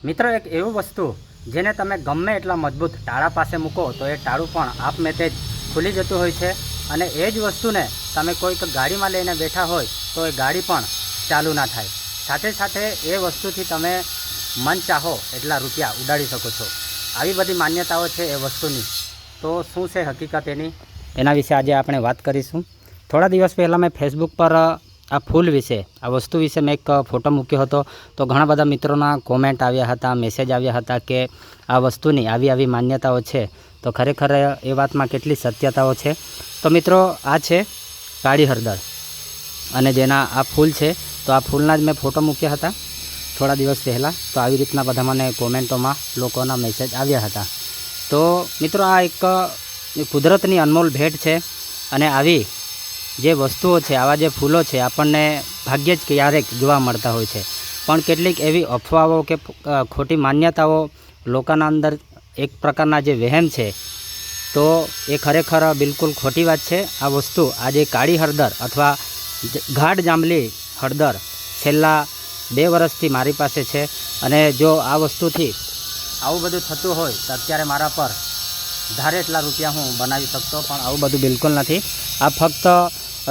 મિત્રો એક એવું વસ્તુ જેને તમે ગમે એટલા મજબૂત ટાળા પાસે મૂકો તો એ ટાળું પણ આપમેળે જ ખુલી જતું હોય છે અને એ જ વસ્તુને તમે કોઈક ગાડીમાં લઈને બેઠા હોય તો એ ગાડી પણ ચાલુ ના થાય। સાથે સાથે એ વસ્તુથી તમે મન ચાહો એટલા રૂપિયા ઉડાડી શકો છો। આવી બધી માન્યતાઓ છે એ વસ્તુની। તો શું છે હકીકત એના વિશે આજે આપણે વાત કરીશું। થોડા દિવસ પહેલાં મેં ફેસબુક પર આ ફૂલ વિશે આ વસ્તુ વિશે મેં એક ફોટો મૂક્યો હતો તો ઘણા બધા મિત્રોના કોમેન્ટ આવ્યા હતા, મેસેજ આવ્યા હતા કે આ વસ્તુની આવી માન્યતાઓ છે તો ખરેખર એ વાતમાં કેટલી સત્યતાઓ છે। તો મિત્રો આ છે કાળી હળદર અને જેના આ ફૂલ છે તો આ ફૂલના જ મેં ફોટો મૂક્યા હતા થોડા દિવસ પહેલાં। તો આવી રીતના બધા મને કોમેન્ટોમાં લોકોના મેસેજ આવ્યા હતા। તો મિત્રો આ એક કુદરતની અનમોલ ભેટ છે અને આવી જે વસ્તુઓ છે, આવા જે ફૂલો છે આપણને ભાગ્યે જ ક્યારેક જોવા મળતા હોય છે, પણ કેટલીક એવી અફવાઓ કે ખોટી માન્યતાઓ લોકોના અંદર એક પ્રકારના જે વહેમ છે તો એ ખરેખર બિલકુલ ખોટી વાત છે। આ વસ્તુ આજે કાળી હળદર અથવા ગાઢ જાંબલી હળદર છેલ્લા 2 વર્ષથી મારી પાસે છે અને જો આ વસ્તુથી આવું બધું થતું હોય તો અત્યારે મારા પર ધારે એટલા રૂપિયા હું બનાવી શકતો, પણ આવું બધું બિલકુલ નથી। આ ફક્ત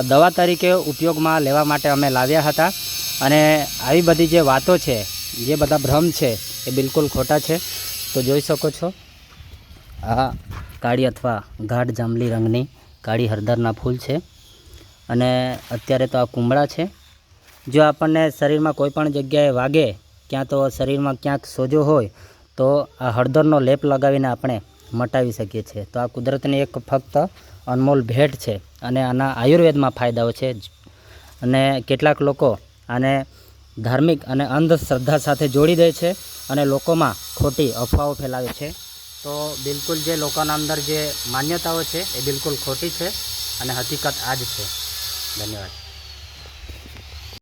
દવા તરીકે ઉપયોગમાં લેવા માટે અમે લાવ્યા હતા અને આવી બધી જે વાતો છે, જે બધા ભ્રમ છે એ બિલકુલ ખોટા છે। તો જોઈ શકો છો આ કાળી અથવા ગાઢ જાંબલી રંગની કાળી હળદરના ફૂલ છે અને અત્યારે તો આ કુંબળા છે। જો આપણને શરીરમાં કોઈ પણ જગ્યાએ વાગે, ક્યાં તો શરીરમાં ક્યાંક સોજો હોય તો આ હળદરનો લેપ લગાવીને આપણે મટાવી શકીએ છીએ। તો આ કુદરતની એક ફક્ત અનમોલ ભેટ છે અને આના આયુર્વેદમાં ફાયદાઓ છે અને કેટલાક લોકો આને ધાર્મિક અને અંધશ્રદ્ધા સાથે જોડી દે છે અને લોકોમાં ખોટી અફવાઓ ફેલાવે છે। તો બિલકુલ જે લોકોના અંદર જે માન્યતાઓ છે એ બિલકુલ ખોટી છે અને હકીકત આ જ છે। ધન્યવાદ।